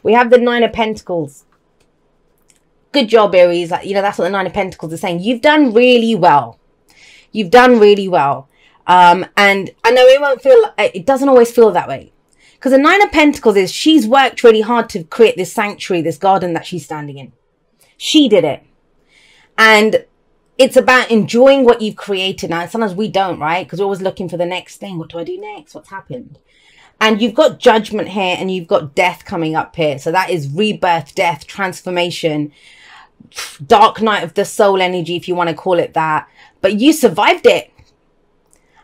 We have the Nine of Pentacles. Good job, Aries. Like, you know, that's what the Nine of Pentacles is saying. You've done really well. You've done really well. And I know it won't feel, it doesn't always feel that way. Because the Nine of Pentacles is, she's worked really hard to create this sanctuary, this garden that she's standing in. She did it. And it's about enjoying what you've created. Now, sometimes we don't, right? Because we're always looking for the next thing. What do I do next? What's happened? And you've got Judgment here and you've got Death coming up here. So that is rebirth, death, transformation, dark night of the soul energy, if you want to call it that. But you survived it.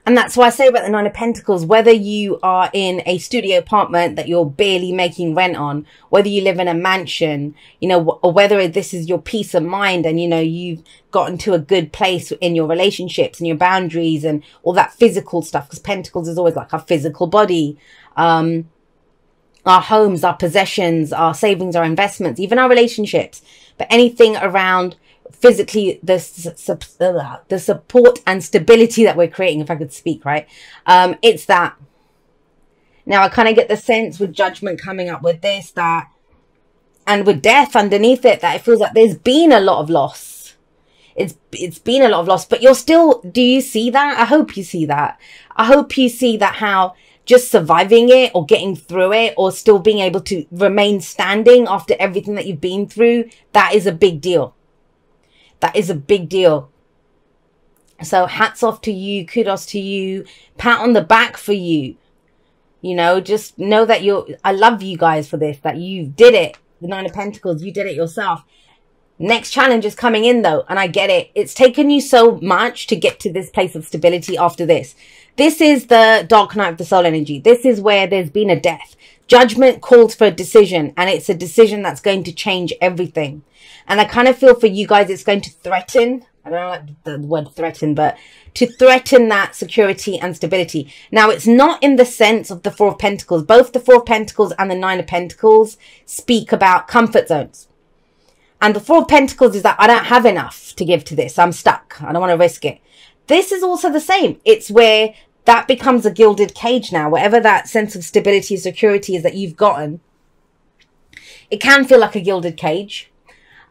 And that's why I say about the Nine of Pentacles, whether you are in a studio apartment that you're barely making rent on, whether you live in a mansion, you know, or whether this is your peace of mind and, you know, you've gotten to a good place in your relationships and your boundaries and all that physical stuff, because Pentacles is always like our physical body, our homes, our possessions, our savings, our investments, even our relationships, but anything around physically, the support and stability that we're creating, if I could speak, right? It's that. Now, I kind of get the sense with Judgment coming up with this, that, and with Death underneath it, that it feels like there's been a lot of loss. It's been a lot of loss, but you're still, do you see that? I hope you see that. I hope you see that, how just surviving it or getting through it or still being able to remain standing after everything that you've been through, that is a big deal. That is a big deal. So hats off to you. Kudos to you. Pat on the back for you. You know, just know that I love you guys for this, that you did it. The Nine of Pentacles, you did it yourself. Next challenge is coming in though. And I get it. It's taken you so much to get to this place of stability after this. This is the dark night of the soul energy. This is where there's been a death. Judgment calls for a decision, and it's a decision that's going to change everything. And I kind of feel for you guys, it's going to threaten, I don't know the word threaten, but to threaten that security and stability. Now, it's not in the sense of the Four of Pentacles. Both the Four of Pentacles and the Nine of Pentacles speak about comfort zones. And the Four of Pentacles is that I don't have enough to give to this. I'm stuck. I don't want to risk it. This is also the same. It's where that becomes a gilded cage now. Whatever that sense of stability and security is that you've gotten, it can feel like a gilded cage.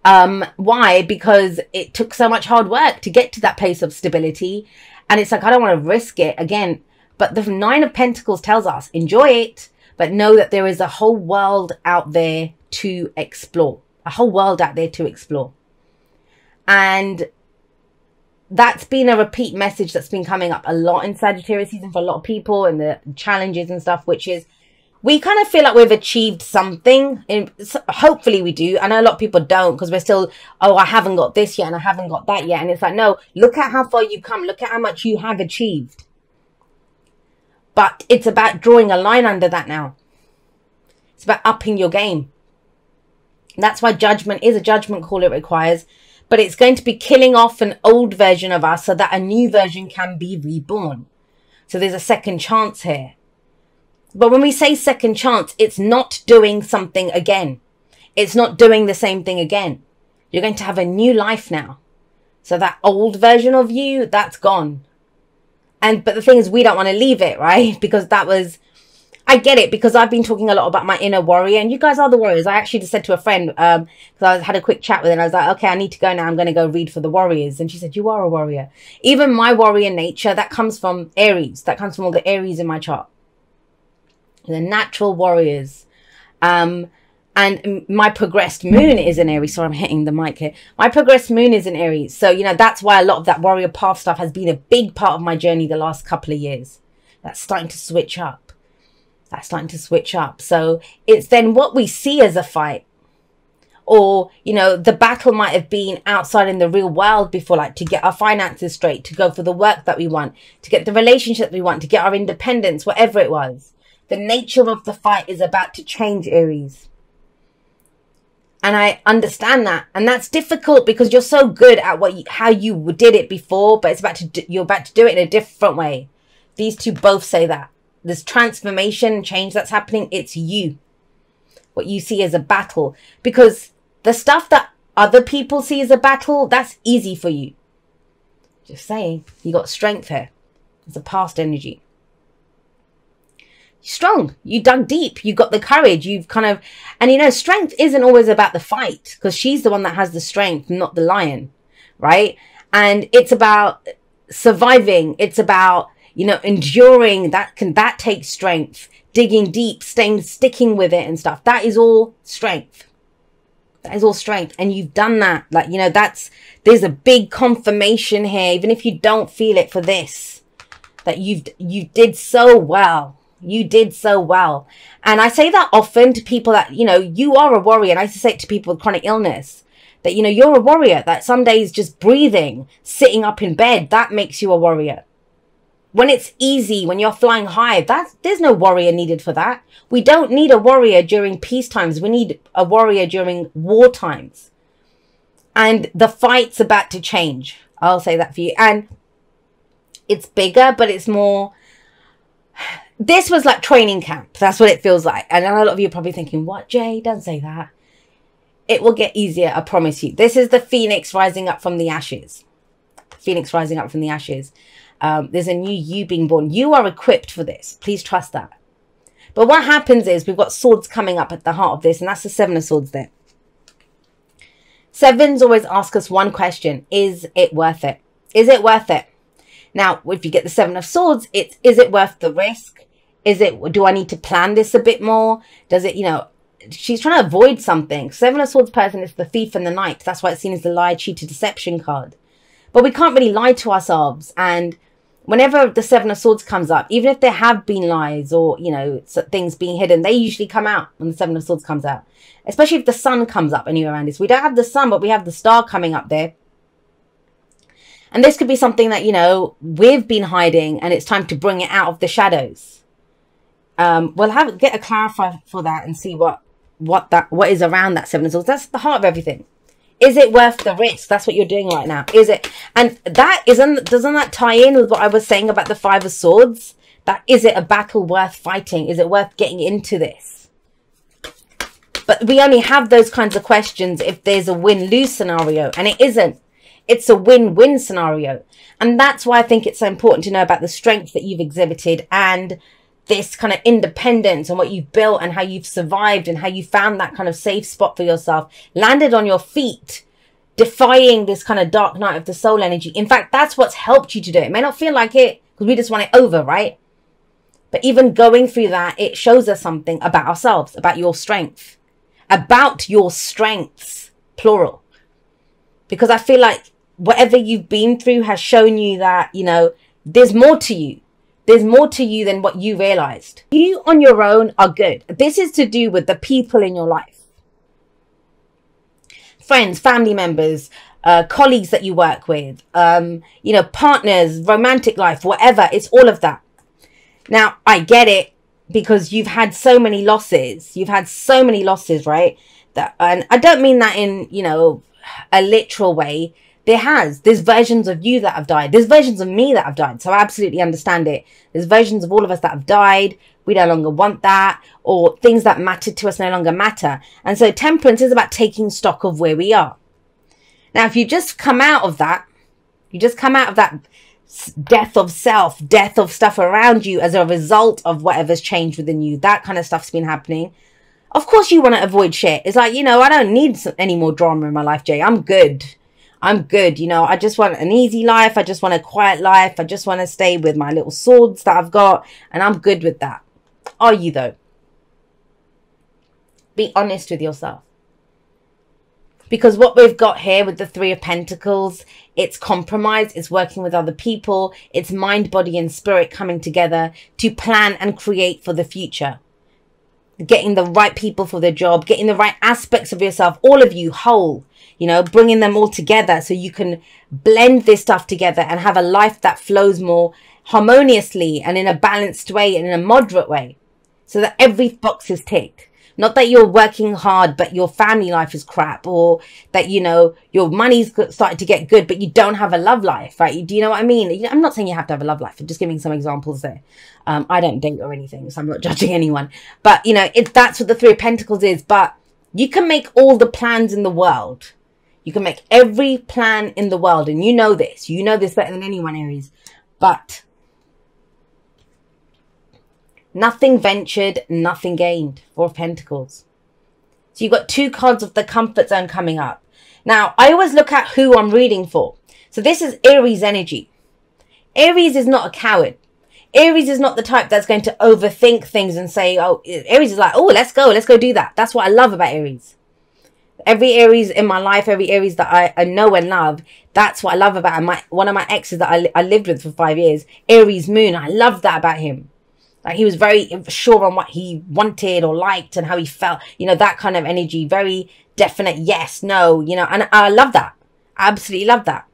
Why? Because it took so much hard work to get to that place of stability. And it's like, I don't want to risk it again. But the Nine of Pentacles tells us, enjoy it, but know that there is a whole world out there to explore. A whole world out there to explore. And that's been a repeat message that's been coming up a lot in Sagittarius season for a lot of people, and the challenges and stuff, which is, we kind of feel like we've achieved something. And hopefully we do. I know a lot of people don't, because we're still, oh, I haven't got this yet and I haven't got that yet. And it's like, no, look at how far you've come. Look at how much you have achieved. But it's about drawing a line under that now. It's about upping your game. That's why Judgment is a judgment call it requires. But it's going to be killing off an old version of us so that a new version can be reborn. So there's a second chance here. But when we say second chance, it's not doing something again. It's not doing the same thing again. You're going to have a new life now. So that old version of you, that's gone. But the thing is, we don't want to leave it, right? Because that was, I get it, because I've been talking a lot about my inner warrior, and you guys are the warriors. I actually just said to a friend, because I had a quick chat with her, and I was like, okay, I need to go now. I'm going to go read for the warriors. And she said, you are a warrior. Even my warrior nature, that comes from Aries. That comes from all the Aries in my chart. The natural warriors. And my progressed moon is in Aries. Sorry, I'm hitting the mic here. My progressed moon is in Aries. So, you know, that's why a lot of that warrior path stuff has been a big part of my journey the last couple of years. That's starting to switch up. That's starting to switch up. So it's then what we see as a fight. Or, you know, the battle might have been outside in the real world before, like to get our finances straight, to go for the work that we want, to get the relationship we want, to get our independence, whatever it was. The nature of the fight is about to change, Aries. And I understand that. And that's difficult because you're so good at how you did it before, but you're about to do it in a different way. These two both say that. This transformation and change that's happening, it's you. What you see as a battle. Because the stuff that other people see as a battle, that's easy for you. Just saying. You got strength here. It's a past energy. strong. You dug deep. You got the courage. You've kind of, and you know, strength isn't always about the fight, because she's the one that has the strength, not the lion, right? And it's about surviving. It's about, you know, enduring. That takes strength. Digging deep, sticking with it and stuff. That is all strength. That is all strength. And you've done that. Like, you know, there's a big confirmation here, even if you don't feel it for this, that you did so well. You did so well. And I say that often to people that, you know, you are a warrior. And I used to say it to people with chronic illness, that, you know, you're a warrior, that some days just breathing, sitting up in bed, that makes you a warrior. When it's easy, when you're flying high, there's no warrior needed for that. We don't need a warrior during peace times. We need a warrior during war times. And the fight's about to change. I'll say that for you. And it's bigger, but it's more... This was like training camp. That's what it feels like. And a lot of you are probably thinking, what, Jay? Don't say that. It will get easier, I promise you. This is the phoenix rising up from the ashes. Phoenix rising up from the ashes. There's a new you being born. You are equipped for this. Please trust that. But what happens is we've got swords coming up at the heart of this, and that's the Seven of Swords there. Sevens always ask us one question. Is it worth it? Is it worth it? Now, if you get the Seven of Swords, is it worth the risk? Do I need to plan this a bit more? Does it, you know, she's trying to avoid something. Seven of Swords person is the thief and the knight. That's why it's seen as the lie, cheater, deception card. But we can't really lie to ourselves. And whenever the Seven of Swords comes up, even if there have been lies or, you know, things being hidden, they usually come out when the Seven of Swords comes out. Especially if the sun comes up anywhere around this. We don't have the sun, but we have the star coming up there. And this could be something that, you know, we've been hiding, and it's time to bring it out of the shadows. We'll get a clarifier for that and see what is around that Seven of Swords. That's the heart of everything. Is it worth the risk? That's what you're doing right now. Is it? And doesn't that tie in with what I was saying about the Five of Swords? That is it a battle worth fighting? Is it worth getting into this? But we only have those kinds of questions if there's a win-lose scenario, and it isn't. It's a win-win scenario. And that's why I think it's so important to know about the strength that you've exhibited and this kind of independence and what you've built and how you've survived and how you found that kind of safe spot for yourself, landed on your feet, defying this kind of dark night of the soul energy. In fact, that's what's helped you to do it. It may not feel like it because we just want it over, right? But even going through that, it shows us something about ourselves, about your strength, plural. Because I feel like whatever you've been through has shown you that, you know, there's more to you. There's more to you than what you realized. You on your own are good. This is to do with the people in your life. Friends, family members, colleagues that you work with, you know, partners, romantic life, whatever. It's all of that. Now, I get it because you've had so many losses. You've had so many losses, right? And I don't mean that in, you know, a literal way. There's versions of you that have died. There's versions of me that have died. So I absolutely understand it. There's versions of all of us that have died. We no longer want that, or things that mattered to us no longer matter. And so temperance is about taking stock of where we are. Now, if you just come out of that, death of self, death of stuff around you as a result of whatever's changed within you, that kind of stuff's been happening. Of course you want to avoid shit. It's like, you know, I don't need any more drama in my life, Jay. I'm good. You know, I just want an easy life. I just want a quiet life. I just want to stay with my little swords that I've got. And I'm good with that. Are you though? Be honest with yourself. Because what we've got here with the Three of Pentacles, it's compromise. It's working with other people. It's mind, body and spirit coming together to plan and create for the future. Getting the right people for the job. Getting the right aspects of yourself. All of you whole. You know, bringing them all together so you can blend this stuff together and have a life that flows more harmoniously and in a balanced way and in a moderate way so that every box is ticked. Not that you're working hard, but your family life is crap, or that, you know, your money's started to get good, but you don't have a love life, right? Do you know what I mean? I'm not saying you have to have a love life. I'm just giving some examples there. I don't date or anything, so I'm not judging anyone. But, you know, that's what the Three of Pentacles is. But you can make all the plans in the world. You can make every plan in the world, and you know this. You know this better than anyone, Aries. But Nothing ventured, nothing gained. Four of Pentacles. So you've got two cards of the comfort zone coming up. Now, I always look at who I'm reading for. So this is Aries energy. Aries is not a coward. Aries is not the type that's going to overthink things and say, oh, Aries is like, oh, let's go do that. That's what I love about Aries. Every Aries in my life, every Aries that I know and love, that's what I love about him. One of my exes that I lived with for 5 years, Aries moon, I loved that about him. Like, he was very sure on what he wanted or liked and how he felt, you know, that kind of energy, very definite yes, no, you know, and I love that. I absolutely love that.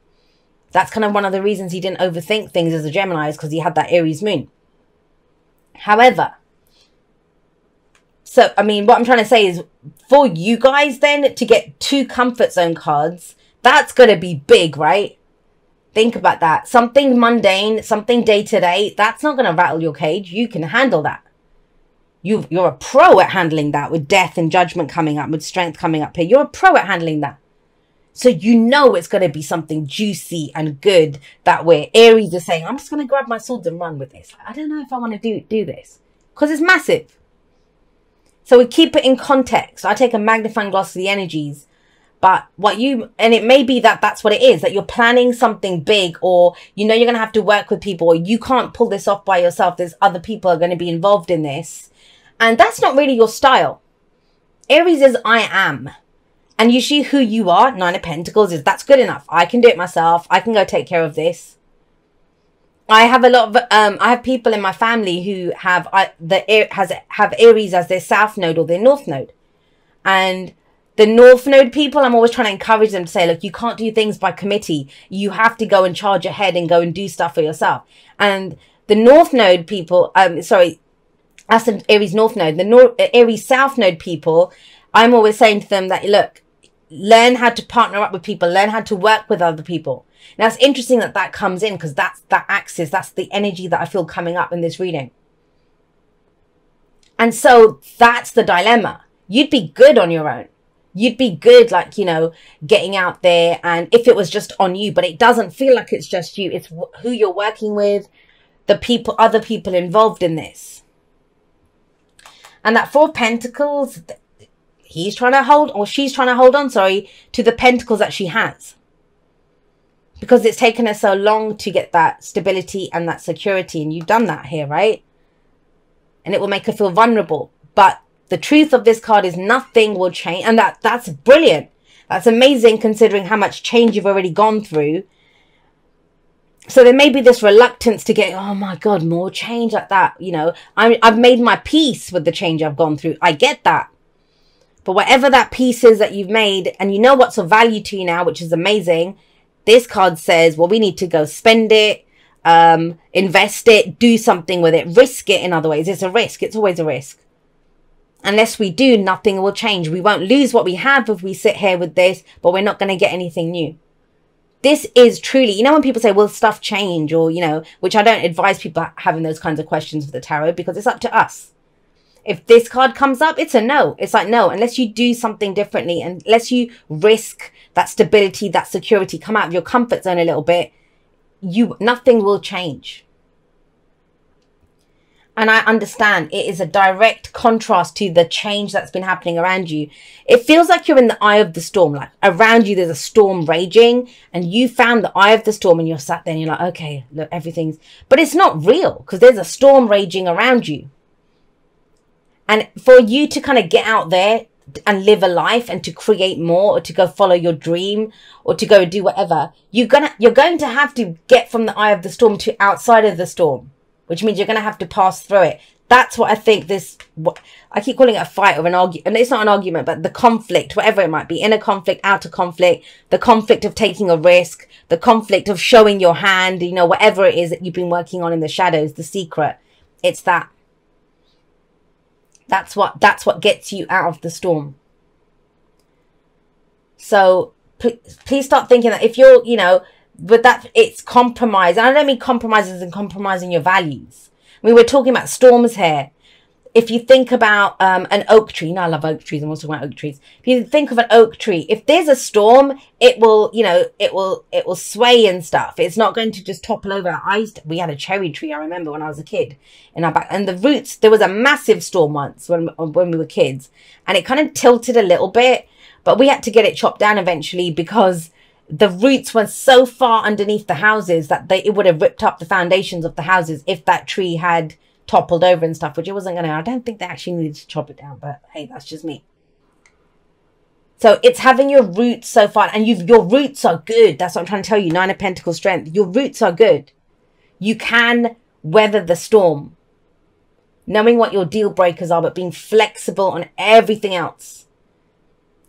That's kind of one of the reasons he didn't overthink things as a Gemini, is because he had that Aries moon. However, so, I mean, what I'm trying to say is, for you guys then to get two comfort zone cards, that's going to be big, right? Think about that. Something mundane, something day-to-day, that's not going to rattle your cage. You can handle that. You're a pro at handling that, with death and judgment coming up, with strength coming up here. You're a pro at handling that. So you know it's going to be something juicy and good that way. Aries is saying, I'm just going to grab my swords and run with this. I don't know if I want to do this. Because it's massive. So we keep it in context. I take a magnifying glass of the energies. But and it may be that that's what it is, that you're planning something big, or you know you're going to have to work with people, or you can't pull this off by yourself. There's other people are going to be involved in this. And that's not really your style. Aries is I am. And usually who you are, Nine of Pentacles, is that's good enough. I can do it myself. I can go take care of this. I have a lot of, I have people in my family who have Aries as their South Node or their North Node. And the North Node people, I'm always trying to encourage them to say, look, you can't do things by committee. You have to go and charge ahead and go and do stuff for yourself. And the North Node people, sorry, that's the Aries North Node. The Aries South Node people, I'm always saying to them that, look, learn how to partner up with people. Learn how to work with other people. Now, it's interesting that that comes in, because that's that axis. That's the energy that I feel coming up in this reading. And so that's the dilemma. You'd be good on your own. You'd be good, like, you know, getting out there, and if it was just on you, but it doesn't feel like it's just you. It's who you're working with, the people, other people involved in this. And that Four of Pentacles, he's trying to hold, or she's trying to hold on, sorry, to the pentacles that she has. Because it's taken her so long to get that stability and that security, and you've done that here, right? And it will make her feel vulnerable. But the truth of this card is nothing will change. And that's brilliant. That's amazing, considering how much change you've already gone through. So there may be this reluctance to get, oh my God, more change like that. You know, I've made my peace with the change I've gone through. I get that. But whatever that piece is that you've made, and you know what's of value to you now, which is amazing. This card says, well, we need to go spend it, invest it, do something with it, risk it. In other ways, it's a risk. It's always a risk. Unless we do, nothing will change. We won't lose what we have if we sit here with this, but we're not going to get anything new. This is truly, you know, when people say, will stuff change? Or, you know, which I don't advise people having those kinds of questions with the tarot, because it's up to us. If this card comes up, it's a no. It's like, no, unless you do something differently, and unless you risk that stability, that security, come out of your comfort zone a little bit, nothing will change. And I understand it is a direct contrast to the change that's been happening around you. It feels like you're in the eye of the storm. Like around you, there's a storm raging, and you found the eye of the storm, and you're sat there and you're like, okay, look, everything's, but it's not real, because there's a storm raging around you. And for you to kind of get out there and live a life, and to create more, or to go follow your dream, or to go do whatever, you're going to have to get from the eye of the storm to outside of the storm, which means you're going to have to pass through it. That's what I think I keep calling it a fight or an argument. And it's not an argument, but the conflict, whatever it might be, inner conflict, outer conflict, the conflict of taking a risk, the conflict of showing your hand, you know, whatever it is that you've been working on in the shadows, the secret. It's that. That's what gets you out of the storm. So please start thinking that if you're, you know, with that, it's compromise. And I don't mean compromises and compromising your values. I mean, we're talking about storms here. if you think about an oak tree, I love oak trees. I'm also talking about oak trees. If you think of an oak tree, if there's a storm, it will, it will sway and stuff. It's not going to just topple over. We had a cherry tree, I remember when I was a kid in our back, and the roots, there was a massive storm once when we were kids, and it kind of tilted a little bit, but we had to get it chopped down eventually because the roots were so far underneath the houses that it would have ripped up the foundations of the houses if that tree had toppled over and stuff, which it wasn't going to. I don't think they actually needed to chop it down, but hey, that's just me. So it's having your roots so far, and your roots are good. That's what I'm trying to tell you. 9 of Pentacles strength. Your roots are good. You can weather the storm. Knowing what your deal breakers are, but being flexible on everything else.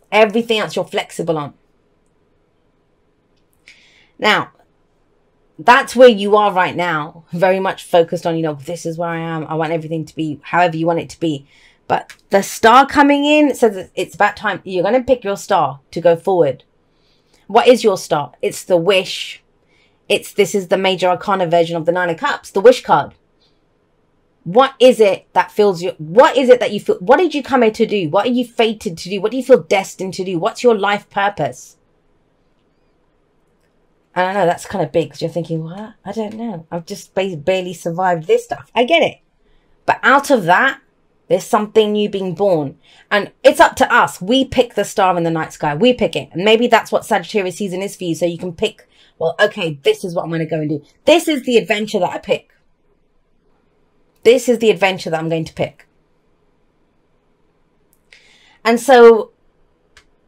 Everything else you're flexible on. Now, that's where you are right now. Very much focused on, this is where I am. I want everything to be however you want it to be. But the star coming in says it's about time. You're going to pick your star to go forward. What is your star? It's the wish. This is the major arcana version of the 9 of Cups, the wish card. What is it that fills you? What is it that you feel? What did you come here to do? What are you fated to do? What do you feel destined to do? What's your life purpose? And I know that's kind of big because you're thinking, what? I don't know. I've just barely survived this stuff. I get it. But out of that, there's something new being born. And it's up to us. We pick the star in the night sky. We pick it. And maybe that's what Sagittarius season is for you. So you can pick, well, okay, this is what I'm going to go and do. This is the adventure that I pick. This is the adventure that I'm going to pick. And so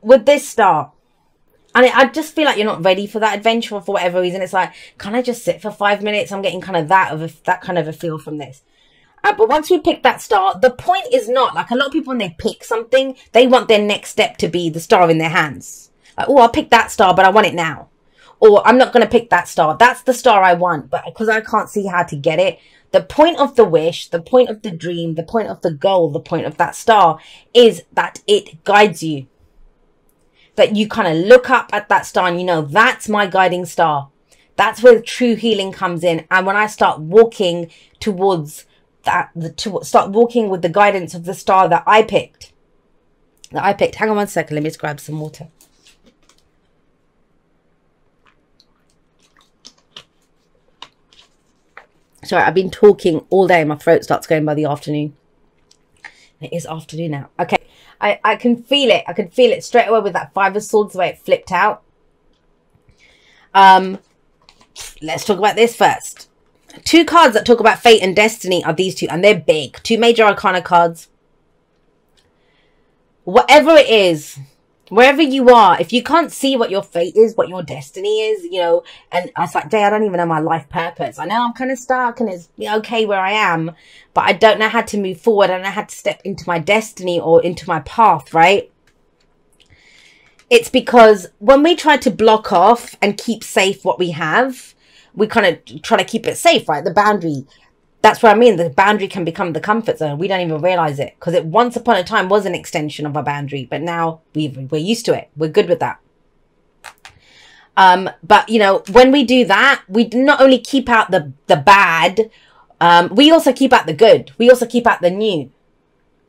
with this star, and I just feel like you're not ready for that adventure for whatever reason. It's like, can I just sit for 5 minutes? I'm getting kind of that kind of a feel from this. But once we pick that star, the point is not, like a lot of people when they pick something, they want their next step to be the star in their hands. Like, oh, I'll pick that star, but I want it now. Or I'm not going to pick that star. That's the star I want, but because I can't see how to get it. The point of the wish, the point of the dream, the point of the goal, the point of that star is that it guides you. That you kind of look up at that star and that's my guiding star. That's where true healing comes in. And when I start walking towards that, start walking with the guidance of the star that I picked. Hang on one second. Let me just grab some water. Sorry, I've been talking all day. My throat starts going by the afternoon. It is afternoon now. Okay. I can feel it. I can feel it straight away with that 5 of Swords, the way it flipped out. Let's talk about this first. 2 cards that talk about fate and destiny are these 2, and they're big. 2 major arcana cards. Whatever it is, wherever you are, if you can't see what your fate is, what your destiny is, and I was like, Jay, I don't even know my life purpose. I know I'm kind of stuck and it's okay where I am, but I don't know how to move forward. I don't know how to step into my destiny or into my path, right? It's because when we try to block off and keep safe what we have, we kind of try to keep it safe, right? The boundary. That's what I mean. The boundary can become the comfort zone. We don't even realize it because it once upon a time was an extension of our boundary, but now we're used to it. We're good with that. But when we do that, we not only keep out the bad, we also keep out the good. We also keep out the new.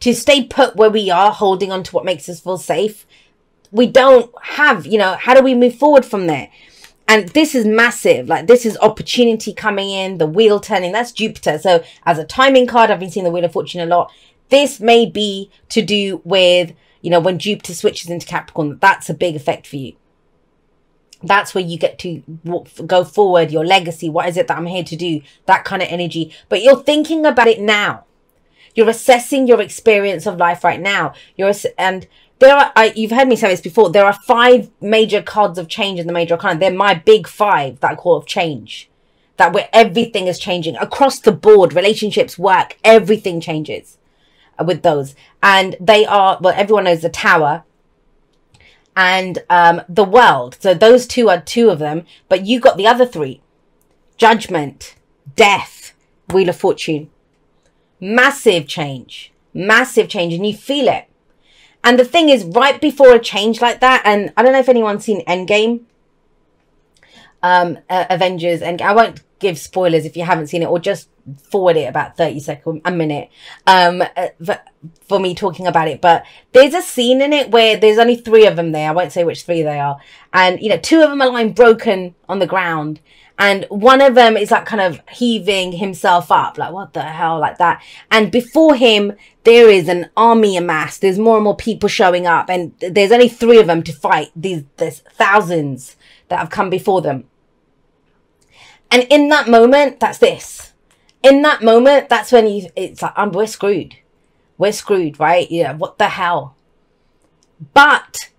To stay put where we are, holding on to what makes us feel safe, we don't have, how do we move forward from there? And this is massive. Like, this is opportunity coming in, the wheel turning. That's Jupiter. So as a timing card, I've been seeing the Wheel of Fortune a lot. This may be to do with, when Jupiter switches into Capricorn. That's a big effect for you. That's where you get to go forward, your legacy. What is it that I'm here to do? That kind of energy. But you're thinking about it now. You're assessing your experience of life right now. You've heard me say this before. There are 5 major cards of change in the major arcana. They're my big 5 that I call of change. That where everything is changing across the board. Relationships, work, everything changes with those. And they are, well, everyone knows the Tower and the World. So those 2 are 2 of them. But you got the other 3. Judgment, Death, Wheel of Fortune. Massive change. Massive change. And you feel it. And the thing is, right before a change like that, and I don't know if anyone's seen Endgame, Avengers, and I won't give spoilers if you haven't seen it, or just forward it about 30 seconds, a minute, for me talking about it. But there's a scene in it where there's only 3 of them there. I won't say which 3 they are. And, you know, 2 of them are lying broken on the ground. And one of them is like kind of heaving himself up, like, what the hell, like that. And before him, there is an army amassed. There's more and more people showing up. And there's only 3 of them to fight there's thousands that have come before them. And in that moment, that's this. In that moment, that's when it's like, we're screwed. We're screwed, right? Yeah, what the hell? But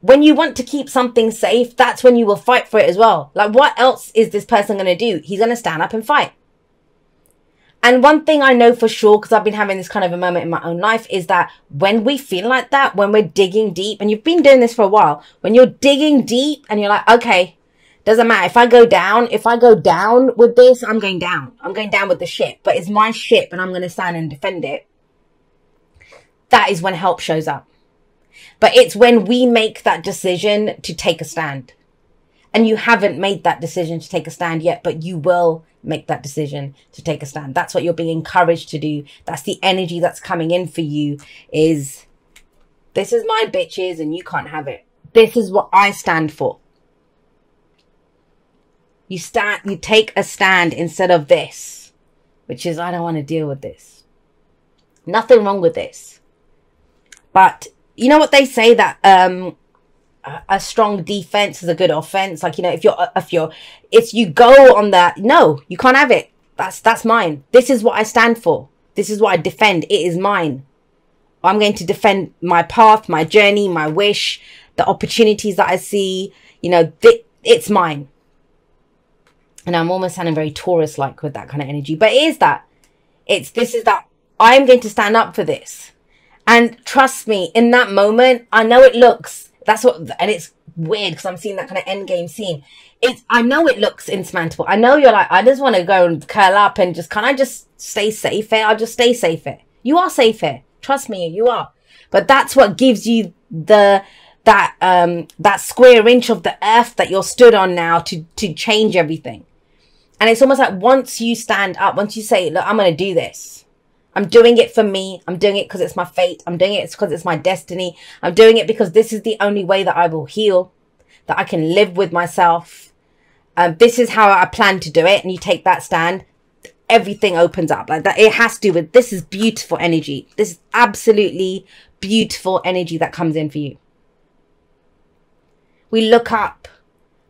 when you want to keep something safe, that's when you will fight for it as well. Like, what else is this person going to do? He's going to stand up and fight. And one thing I know for sure, because I've been having this kind of a moment in my own life, is that when we feel like that, when we're digging deep, and you've been doing this for a while, when you're digging deep and you're like, okay, doesn't matter. If I go down with this, I'm going down. I'm going down with the ship, but it's my ship and I'm going to stand and defend it. That is when help shows up. But it's when we make that decision to take a stand. And you haven't made that decision to take a stand yet, but you will make that decision to take a stand. That's what you're being encouraged to do. That's the energy that's coming in for you, is this is my bitches and you can't have it. This is what I stand for. You take a stand instead of this, which is, I don't want to deal with this. Nothing wrong with this. But you know what they say, that a strong defense is a good offense. Like, you know, if you go on that, no, you can't have it. That's mine. This is what I stand for. This is what I defend. It is mine. I'm going to defend my path, my journey, my wish, the opportunities that I see. You know, it's mine. And I'm almost sounding very Taurus-like with that kind of energy. But it is that. This is that I'm going to stand up for this. And trust me, in that moment, I know it looks, and it's weird because I'm seeing that kind of endgame scene. I know it looks insurmountable. I know you're like, I just want to go and curl up and just, can I just stay safe here? I'll just stay safe here. You are safe here. Trust me, you are. But that's what gives you that square inch of the earth that you're stood on now to change everything. And it's almost like once you stand up, once you say, look, I'm going to do this. I'm doing it for me. I'm doing it because it's my fate. I'm doing it because it's my destiny. I'm doing it because this is the only way that I will heal, that I can live with myself. This is how I plan to do it. And you take that stand, everything opens up like that. It has to do with, this is beautiful energy. This is absolutely beautiful energy that comes in for you. We look up.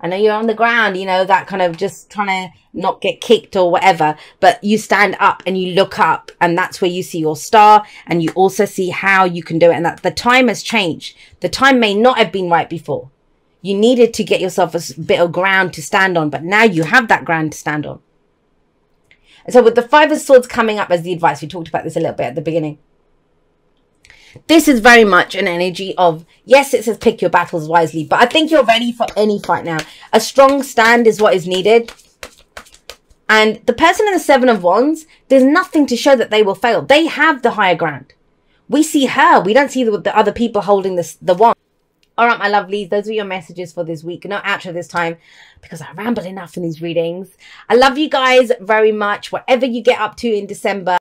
I know you're on the ground, you know, that kind of just trying to not get kicked or whatever, but you stand up and you look up, and that's where you see your star, and you also see how you can do it. And that the time has changed. The time may not have been right before. You needed to get yourself a bit of ground to stand on, but now you have that ground to stand on. And so with the 5 of Swords coming up as the advice, we talked about this a little bit at the beginning. This is very much an energy of, yes, it says pick your battles wisely, but I think you're ready for any fight now. A strong stand is what is needed. And the person in the 7 of Wands, there's nothing to show that they will fail. They have the higher ground. We see her. We don't see the other people holding the wand. All right, my lovelies, those are your messages for this week. No outro this time because I rambled enough in these readings. I love you guys very much. Whatever you get up to in December,